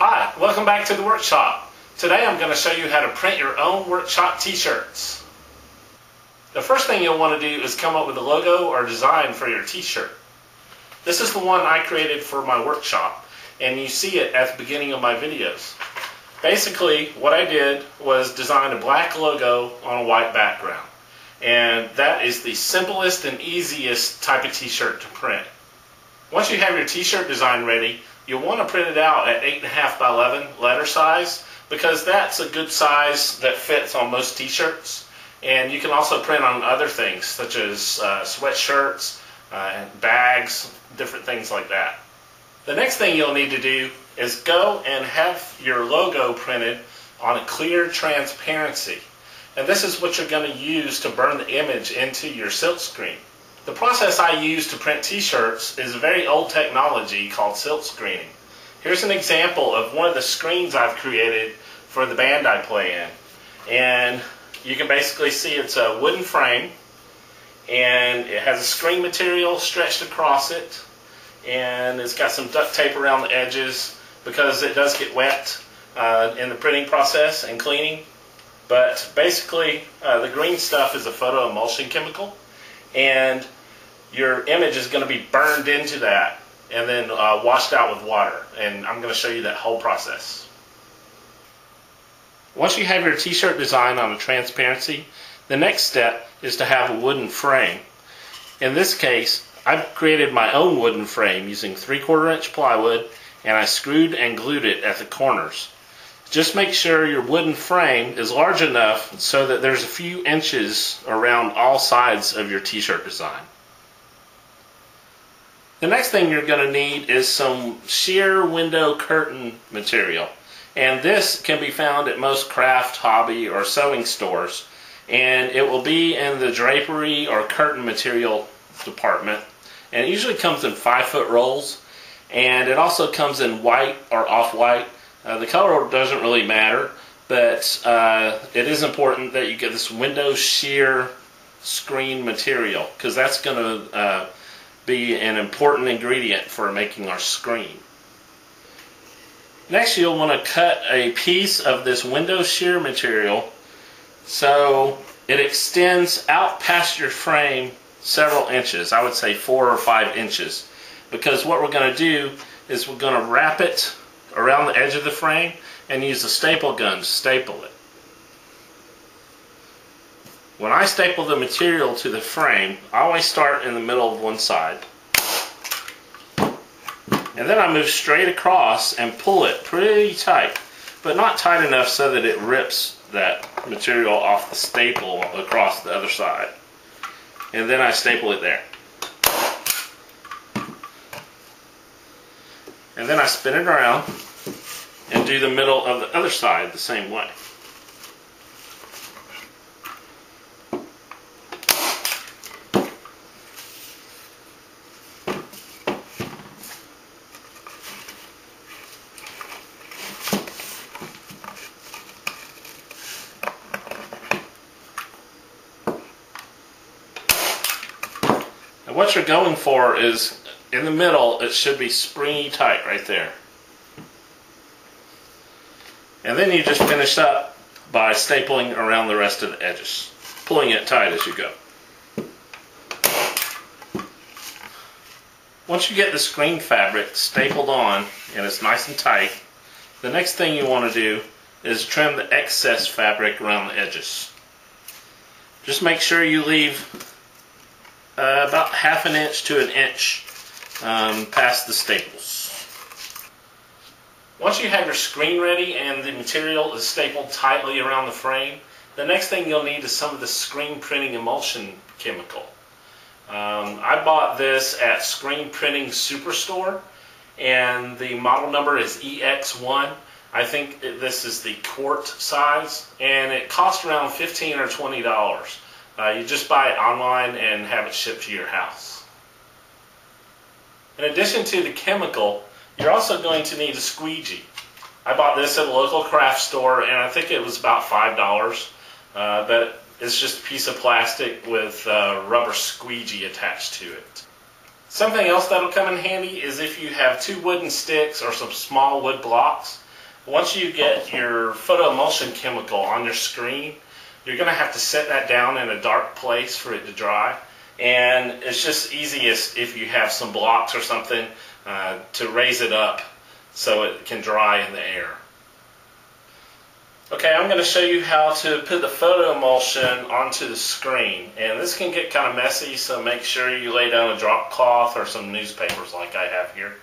Hi, welcome back to the workshop. Today I'm going to show you how to print your own workshop t-shirts. The first thing you'll want to do is come up with a logo or design for your t-shirt. This is the one I created for my workshop, and you see it at the beginning of my videos. Basically, what I did was design a black logo on a white background. And that is the simplest and easiest type of t-shirt to print. Once you have your t-shirt design ready, you'll want to print it out at 8.5 by 11 letter size, because that's a good size that fits on most t-shirts. And you can also print on other things such as sweatshirts, bags, different things like that. The next thing you'll need to do is go and have your logo printed on a clear transparency. And this is what you're going to use to burn the image into your silk screen. The process I use to print t-shirts is a very old technology called silk screening. Here's an example of one of the screens I've created for the band I play in. And you can basically see it's a wooden frame, and it has a screen material stretched across it, and it's got some duct tape around the edges because it does get wet in the printing process and cleaning. But basically the green stuff is a photo emulsion chemical, and your image is going to be burned into that and then washed out with water, and I'm going to show you that whole process. Once you have your t-shirt design on a transparency, the next step is to have a wooden frame. In this case, I've created my own wooden frame using 3/4 inch plywood, and I screwed and glued it at the corners. Just make sure your wooden frame is large enough so that there's a few inches around all sides of your t-shirt design. The next thing you're going to need is some sheer window curtain material. And this can be found at most craft, hobby, or sewing stores. And it will be in the drapery or curtain material department. And it usually comes in 5-foot rolls. And it also comes in white or off-white. The color doesn't really matter, but it is important that you get this window sheer screen material, because that's going to be an important ingredient for making our screen. Next, you'll want to cut a piece of this window sheer material so it extends out past your frame several inches. I would say 4 or 5 inches, because what we're going to do is we're going to wrap it around the edge of the frame and use a staple gun to staple it. When I staple the material to the frame, I always start in the middle of one side, and then I move straight across and pull it pretty tight, but not tight enough so that it rips that material off the staple across the other side. And then I staple it there. And then I spin it around and do the middle of the other side the same way. And what you're going for is, in the middle, it should be springy tight right there. And then you just finish up by stapling around the rest of the edges, pulling it tight as you go. Once you get the screen fabric stapled on and it's nice and tight, the next thing you want to do is trim the excess fabric around the edges. Just make sure you leave about 1/2 inch to 1 inch past the staples. Once you have your screen ready and the material is stapled tightly around the frame, the next thing you'll need is some of the screen printing emulsion chemical. I bought this at Screenprinting Superstore, and the model number is EX1. I think this is the quart size, and it costs around $15 or $20. You just buy it online and have it shipped to your house. In addition to the chemical, you're also going to need a squeegee. I bought this at a local craft store, and I think it was about $5, but it's just a piece of plastic with a rubber squeegee attached to it. Something else that'll come in handy is if you have 2 wooden sticks or some small wood blocks. Once you get your photo emulsion chemical on your screen, you're going to have to set that down in a dark place for it to dry. And it's just easiest if you have some blocks or something to raise it up so it can dry in the air. Okay, I'm going to show you how to put the photo emulsion onto the screen. And this can get kind of messy, so make sure you lay down a drop cloth or some newspapers like I have here.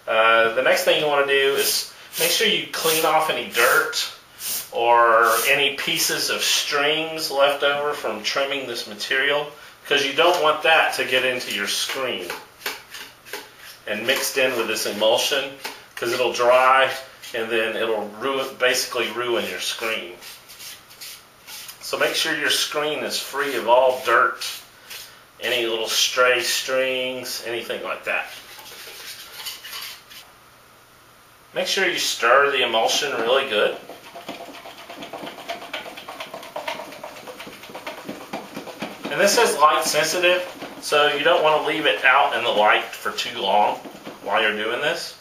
The next thing you want to do is make sure you clean off any dirt or any pieces of strings left over from trimming this material, because you don't want that to get into your screen and mixed in with this emulsion, because it'll dry and then it'll basically ruin your screen. So make sure your screen is free of all dirt, any little stray strings, anything like that. Make sure you stir the emulsion really good. And this is light sensitive, so you don't want to leave it out in the light for too long while you're doing this,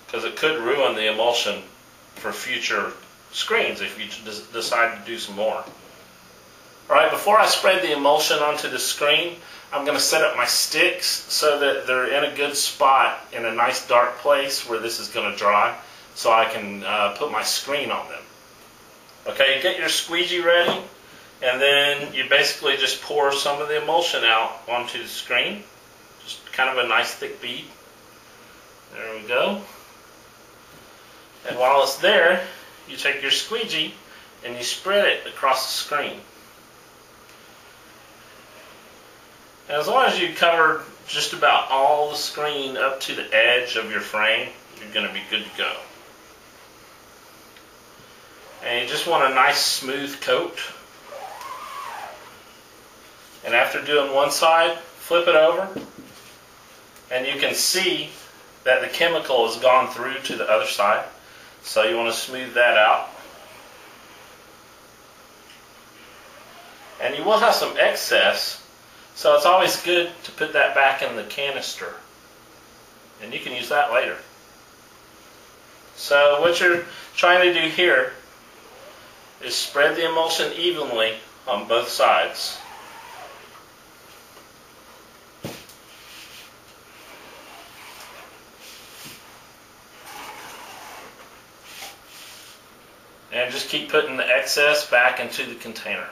because it could ruin the emulsion for future screens if you decide to do some more. Alright, before I spread the emulsion onto the screen, I'm going to set up my sticks so that they're in a good spot in a nice dark place where this is going to dry, so I can put my screen on them. Okay, get your squeegee ready, and then you basically just pour some of the emulsion out onto the screen. Just kind of a nice thick bead. There we go. And while it's there, you take your squeegee and you spread it across the screen. And as long as you cover just about all the screen up to the edge of your frame, you're going to be good to go. And you just want a nice smooth coat. And after doing one side, flip it over, and you can see that the chemical has gone through to the other side. So you want to smooth that out. And you will have some excess, so it's always good to put that back in the canister. And you can use that later. So what you're trying to do here is spread the emulsion evenly on both sides. And just keep putting the excess back into the container.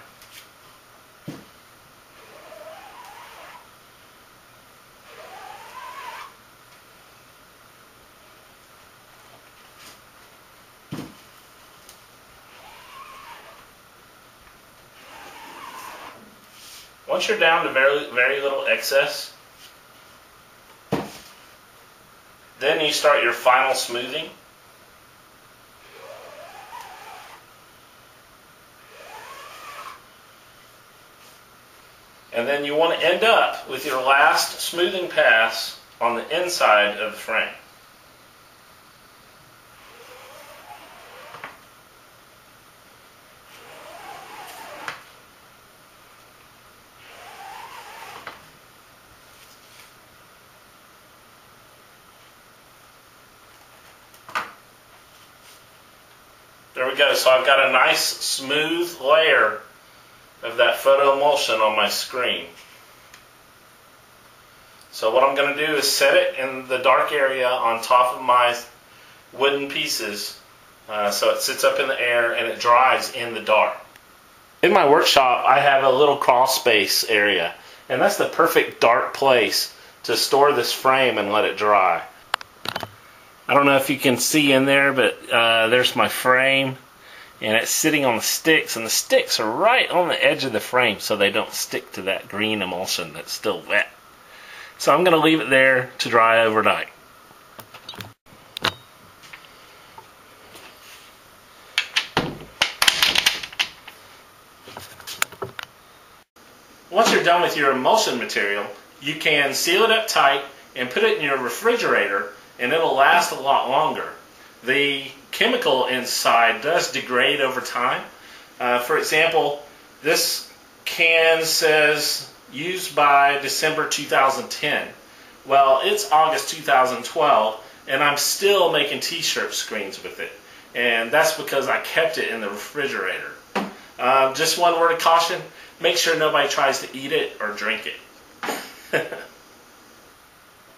Once you're down to very little excess, then you start your final smoothing. And then you want to end up with your last smoothing pass on the inside of the frame. There we go. So I've got a nice smooth layer of that photo emulsion on my screen. So what I'm going to do is set it in the dark area on top of my wooden pieces so it sits up in the air and it dries in the dark. In my workshop I have a little crawl space area, and that's the perfect dark place to store this frame and let it dry. I don't know if you can see in there, but there's my frame. And it's sitting on the sticks, and the sticks are right on the edge of the frame so they don't stick to that green emulsion that's still wet. So I'm going to leave it there to dry overnight. Once you're done with your emulsion material, you can seal it up tight and put it in your refrigerator, and it'll last a lot longer. The chemical inside does degrade over time. For example, this can says used by December 2010. Well, it's August 2012, and I'm still making t-shirt screens with it. and that's because I kept it in the refrigerator. Just one word of caution, make sure nobody tries to eat it or drink it.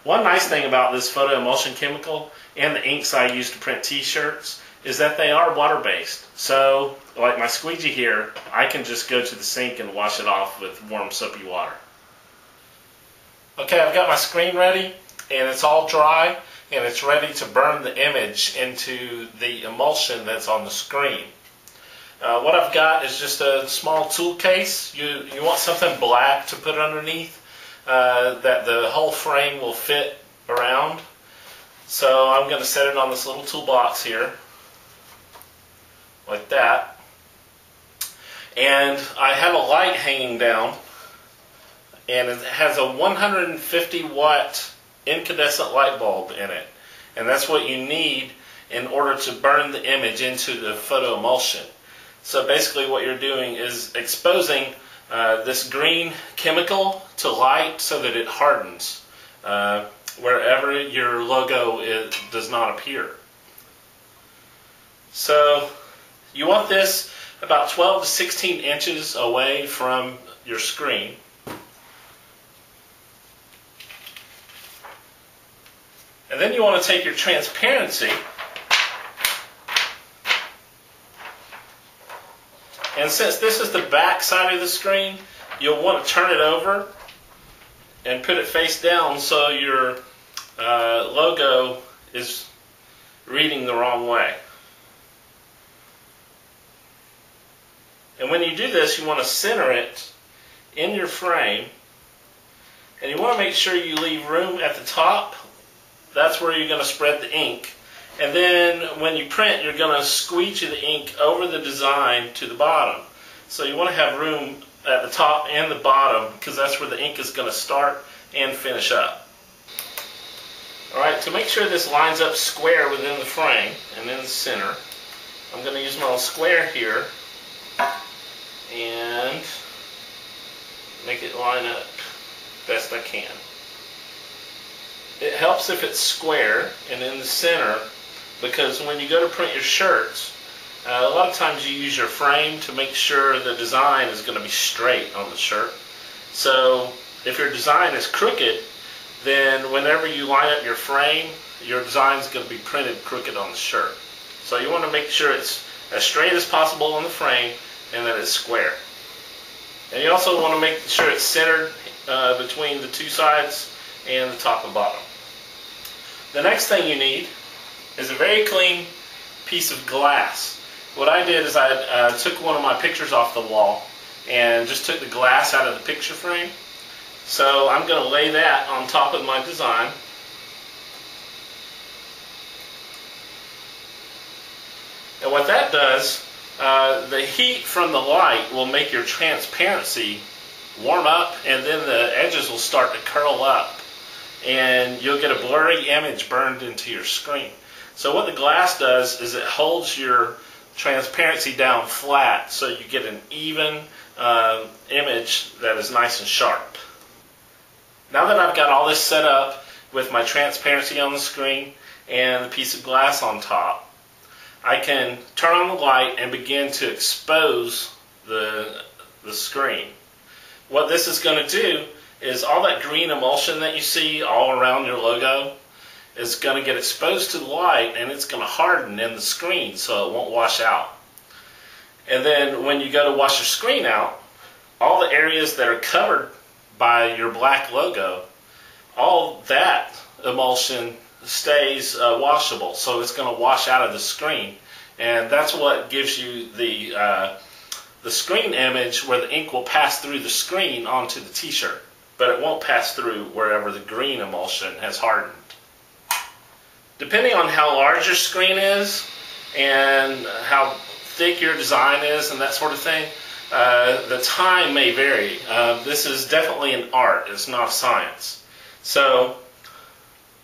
One nice thing about this photo emulsion chemical and the inks I use to print t-shirts is that they are water-based. So, like my squeegee here, I can just go to the sink and wash it off with warm soapy water. Okay, I've got my screen ready, and it's all dry, and it's ready to burn the image into the emulsion that's on the screen. What I've got is just a small tool case. You want something black to put underneath that the whole frame will fit around. So I'm going to set it on this little toolbox here, like that. And I have a light hanging down, and it has a 150 watt incandescent light bulb in it. And that's what you need in order to burn the image into the photo emulsion. So basically what you're doing is exposing this green chemical to light so that it hardens wherever your logo does not appear. So you want this about 12 to 16 inches away from your screen. And then you want to take your transparency and since this is the back side of the screen, you'll want to turn it over and put it face down so your logo is reading the wrong way. And when you do this, you want to center it in your frame, and you want to make sure you leave room at the top. That's where you're going to spread the ink. And then when you print, you're going to squeegee the ink over the design to the bottom. So you want to have room at the top and the bottom because that's where the ink is going to start and finish up. Alright, to make sure this lines up square within the frame and in the center, I'm going to use my little square here and make it line up best I can. It helps if it's square and in the center, because when you go to print your shirts, a lot of times you use your frame to make sure the design is going to be straight on the shirt. So if your design is crooked, then whenever you line up your frame, your design is going to be printed crooked on the shirt. So you want to make sure it's as straight as possible on the frame and that it's square. And you also want to make sure it's centered between the two sides and the top and bottom. The next thing you need is a very clean piece of glass. What I did is I took one of my pictures off the wall and just took the glass out of the picture frame. So I'm going to lay that on top of my design. And what that does, the heat from the light will make your transparency warm up, and then the edges will start to curl up, and you'll get a blurry image burned into your screen. So what the glass does is it holds your transparency down flat so you get an even image that is nice and sharp. Now that I've got all this set up with my transparency on the screen and the piece of glass on top, I can turn on the light and begin to expose the screen. What this is going to do is all that green emulsion that you see all around your logo is going to get exposed to the light, and it's going to harden in the screen so it won't wash out. And then when you go to wash your screen out, all the areas that are covered by your black logo, all that emulsion stays washable, so it's going to wash out of the screen, and that's what gives you the screen image where the ink will pass through the screen onto the t-shirt, but it won't pass through wherever the green emulsion has hardened. Depending on how large your screen is and how thick your design is and that sort of thing, the time may vary. This is definitely an art, it's not a science. So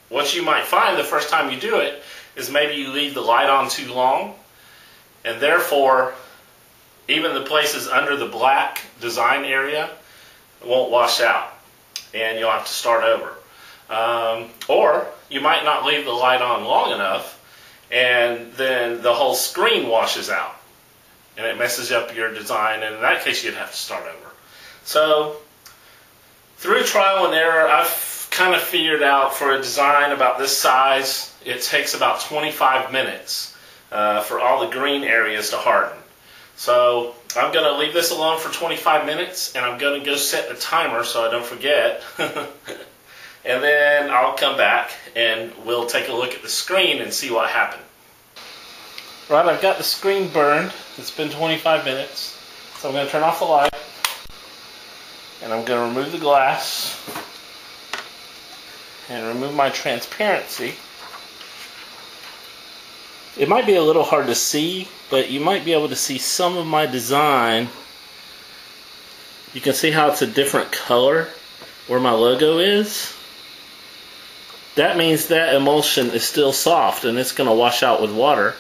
what you might find the first time you do it is maybe you leave the light on too long, and therefore even the places under the black design area won't wash out, and you'll have to start over. Or you might not leave the light on long enough, and then the whole screen washes out and it messes up your design, and in that case you'd have to start over. So through trial and error, I've kind of figured out for a design about this size, it takes about 25 minutes for all the green areas to harden. So I'm going to leave this alone for 25 minutes, and I'm going to go set the timer so I don't forget. And then I'll come back and we'll take a look at the screen and see what happened. Right, I've got the screen burned. It's been 25 minutes. So I'm going to turn off the light. And I'm going to remove the glass. And remove my transparency. It might be a little hard to see, but you might be able to see some of my design. You can see how it's a different color where my logo is. That means that emulsion is still soft and it's going to wash out with water,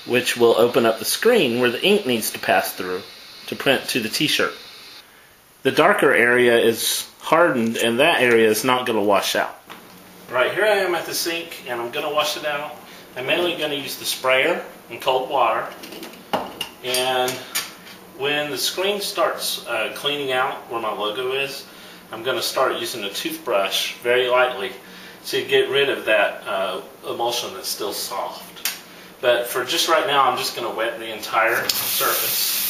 which will open up the screen where the ink needs to pass through to print to the t-shirt. The darker area is hardened and that area is not going to wash out. Right, here I am at the sink and I'm going to wash it out. I'm mainly going to use the sprayer in cold water, and when the screen starts cleaning out where my logo is, I'm going to start using a toothbrush very lightly to get rid of that emulsion that's still soft. But for just right now, I'm just going to wet the entire surface.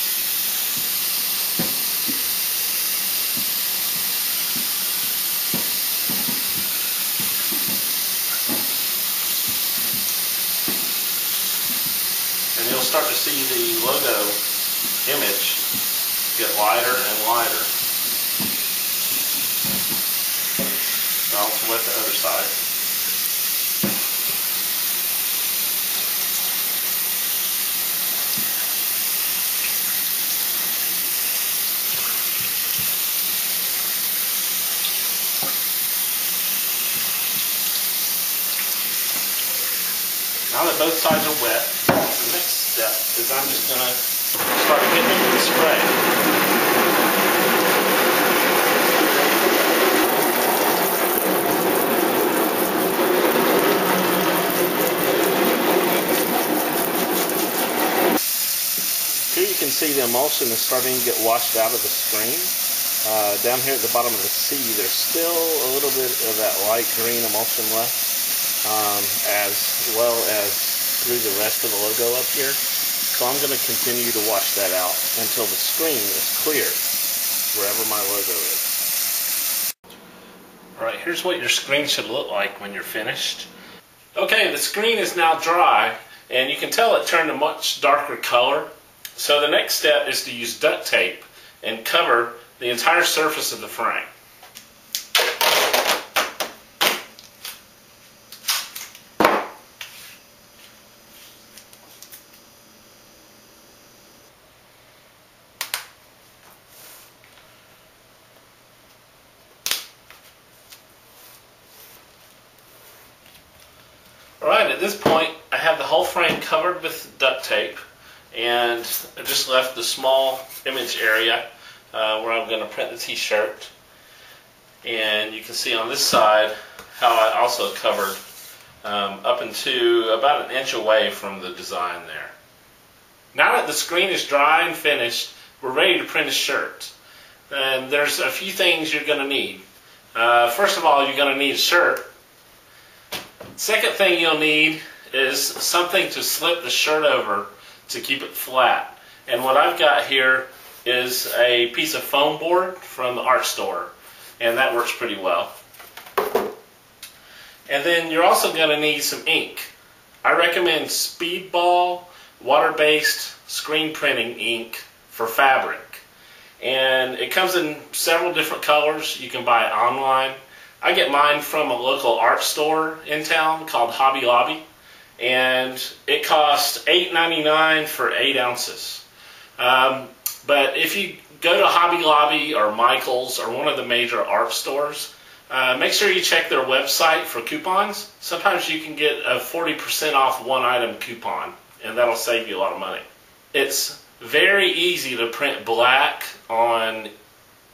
And you'll start to see the logo image get lighter and lighter. I'll wet the other side. Now that both sides are wet, the next step is I'm just going to start hitting it with the spray. Here you can see the emulsion is starting to get washed out of the screen. Down here at the bottom of the C, there's still a little bit of that light green emulsion left, as well as through the rest of the logo up here. So I'm going to continue to wash that out until the screen is clear, wherever my logo is. Alright, here's what your screen should look like when you're finished. Okay, the screen is now dry, and you can tell it turned a much darker color. So the next step is to use duct tape and cover the entire surface of the frame. Alright, at this point I have the whole frame covered with duct tape, and I just left the small image area where I'm going to print the t-shirt. And you can see on this side how I also covered up into about an inch away from the design there. Now that the screen is dry and finished, we're ready to print a shirt. And there's a few things you're going to need. First of all, you're going to need a shirt. Second thing you'll need is something to slip the shirt over to keep it flat. And what I've got here is a piece of foam board from the art store, and that works pretty well. And then you're also going to need some ink. I recommend Speedball water-based screen printing ink for fabric, and it comes in several different colors. You can buy it online. I get mine from a local art store in town called Hobby Lobby, and it costs $8.99 for 8 ounces. But if you go to Hobby Lobby or Michael's or one of the major art stores, make sure you check their website for coupons. Sometimes you can get a 40% off one item coupon, and that'll save you a lot of money. It's very easy to print black on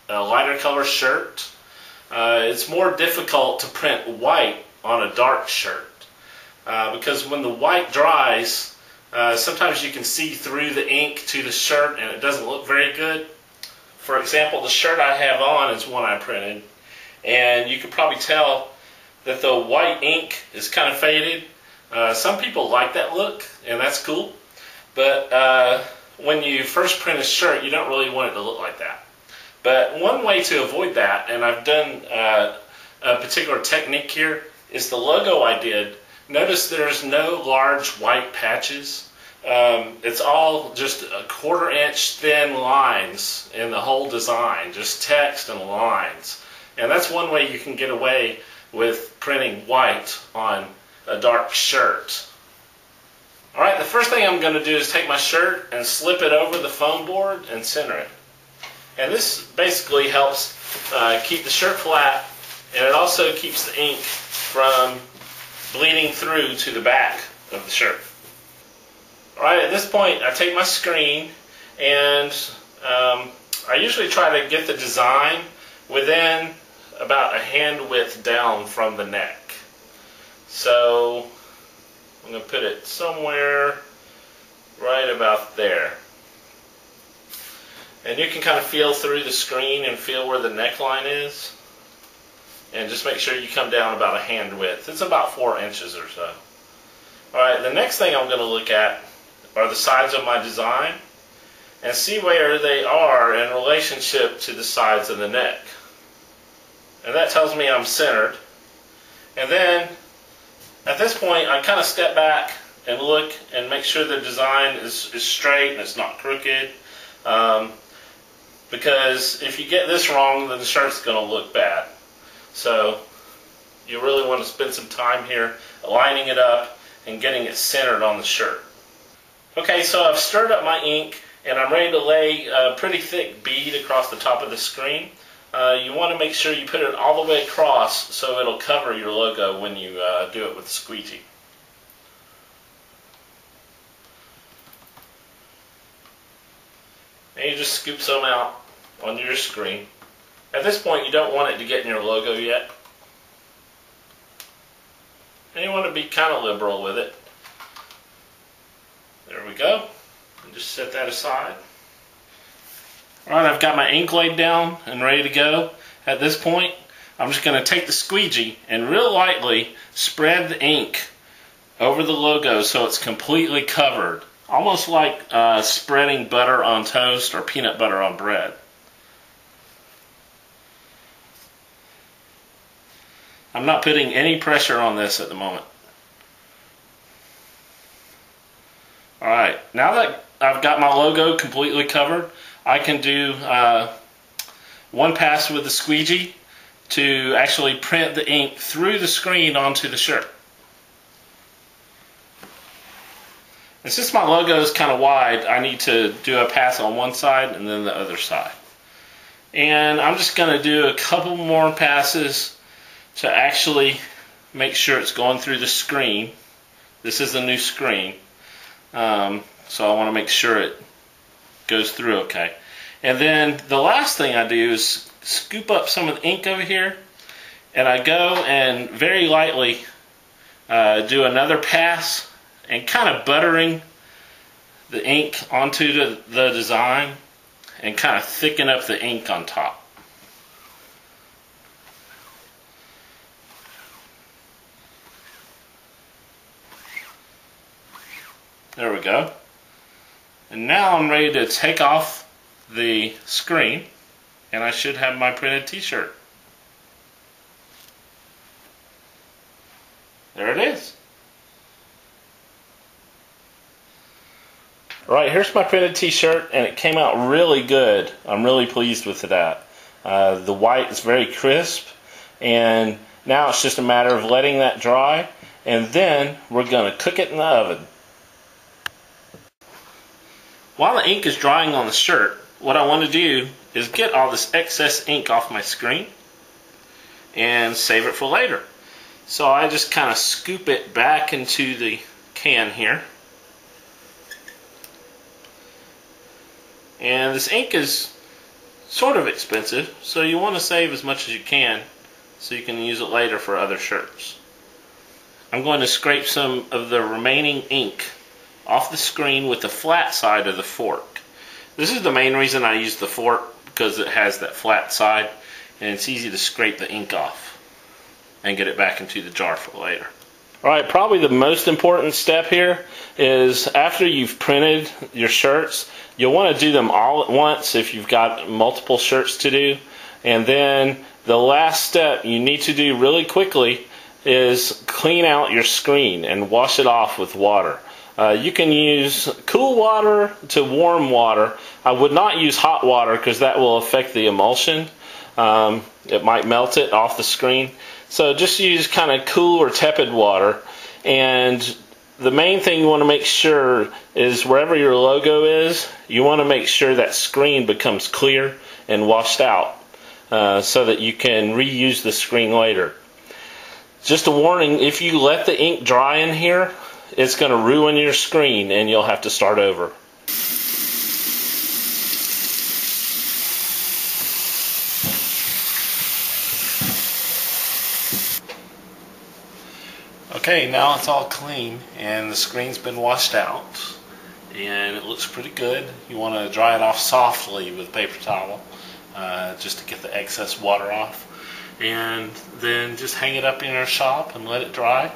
a lighter color shirt. It's more difficult to print white on a dark shirt. because when the white dries, sometimes you can see through the ink to the shirt and it doesn't look very good. For example, the shirt I have on is one I printed, and you can probably tell that the white ink is kind of faded. Some people like that look, and that's cool, but when you first print a shirt, you don't really want it to look like that. But one way to avoid that, and I've done a particular technique here, is the logo I did. Notice there's no large white patches. It's all just a 1/4 inch thin lines in the whole design, just text and lines. And that's one way you can get away with printing white on a dark shirt. Alright, the first thing I'm going to do is take my shirt and slip it over the foam board and center it. And this basically helps keep the shirt flat, and it also keeps the ink from bleeding through to the back of the shirt. Alright, at this point I take my screen, and I usually try to get the design within about a hand width down from the neck. So I'm going to put it somewhere right about there. And you can kind of feel through the screen and feel where the neckline is. And just make sure you come down about a hand width. It's about 4 inches or so. Alright, the next thing I'm going to look at are the sides of my design and see where they are in relationship to the sides of the neck. And that tells me I'm centered. And then at this point I kind of step back and look and make sure the design is straight and it's not crooked. Because if you get this wrong, then the shirt's going to look bad. So you really want to spend some time here aligning it up and getting it centered on the shirt. Okay, so I've stirred up my ink and I'm ready to lay a pretty thick bead across the top of the screen. You want to make sure you put it all the way across so it'll cover your logo when you do it with the squeegee. And you just scoop some out onto your screen. At this point you don't want it to get in your logo yet. And you want to be kind of liberal with it. There we go. And just set that aside. Alright, I've got my ink laid down and ready to go. At this point, I'm just going to take the squeegee and real lightly spread the ink over the logo so it's completely covered. Almost like spreading butter on toast or peanut butter on bread. I'm not putting any pressure on this at the moment. Alright, now that I've got my logo completely covered, I can do one pass with the squeegee to actually print the ink through the screen onto the shirt. And since my logo is kind of wide, I need to do a pass on one side and then the other side. And I'm just going to do a couple more passes to actually make sure it's going through the screen. This is the new screen. So I want to make sure it goes through okay. And then the last thing I do is scoop up some of the ink over here, and I go and very lightly do another pass and kind of buttering the ink onto the design and kind of thicken up the ink on top. There we go. And now I'm ready to take off the screen, and I should have my printed t-shirt. There it is. Alright, here's my printed t-shirt, and it came out really good. I'm really pleased with that. The white is very crisp, and now it's just a matter of letting that dry, and then we're going to cook it in the oven. While the ink is drying on the shirt, what I want to do is get all this excess ink off my screen and save it for later. So I just kind of scoop it back into the can here. And this ink is sort of expensive, so you want to save as much as you can so you can use it later for other shirts. I'm going to scrape some of the remaining ink off the screen with the flat side of the fork. This is the main reason I use the fork, because it has that flat side and it's easy to scrape the ink off and get it back into the jar for later. Alright, probably the most important step here is after you've printed your shirts, you'll want to do them all at once if you've got multiple shirts to do. And then the last step you need to do really quickly is clean out your screen and wash it off with water. You can use cool water to warm water. I would not use hot water because that will affect the emulsion. It might melt it off the screen. So just use kind of cool or tepid water. And the main thing you want to make sure is wherever your logo is, you want to make sure that screen becomes clear and washed out so that you can reuse the screen later. Just a warning, if you let the ink dry in here, it's going to ruin your screen and you'll have to start over. Okay, now it's all clean and the screen's been washed out and it looks pretty good. You want to dry it off softly with a paper towel just to get the excess water off, and then just hang it up in your shop and let it dry,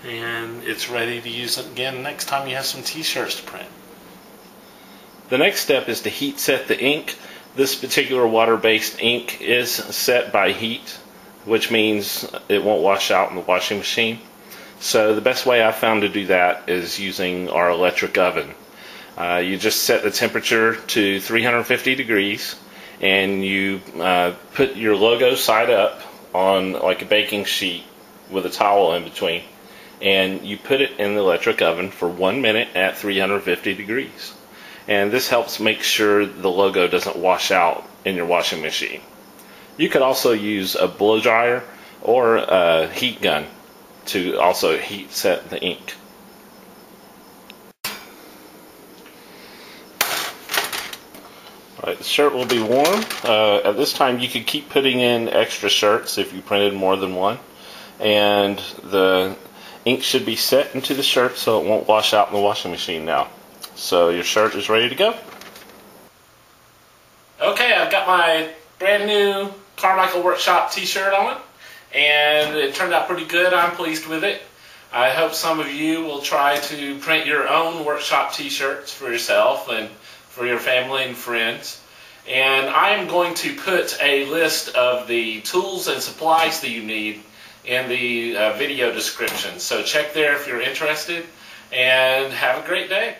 and it's ready to use it again next time you have some t-shirts to print. The next step is to heat set the ink. This particular water-based ink is set by heat, which means it won't wash out in the washing machine. So the best way I've found to do that is using our electric oven. You just set the temperature to 350 degrees and you put your logo side up on like a baking sheet with a towel in between, and you put it in the electric oven for 1 minute at 350 degrees. And this helps make sure the logo doesn't wash out in your washing machine. You could also use a blow dryer or a heat gun to also heat set the ink. Alright, the shirt will be warm. At this time you could keep putting in extra shirts if you printed more than one. And the ink should be set into the shirt so it won't wash out in the washing machine now. So your shirt is ready to go. Okay, I've got my brand new Carmichael Workshop t-shirt on, and it turned out pretty good. I'm pleased with it. I hope some of you will try to print your own workshop t-shirts for yourself and for your family and friends. And I'm going to put a list of the tools and supplies that you need in the video description. So check there if you're interested, and have a great day.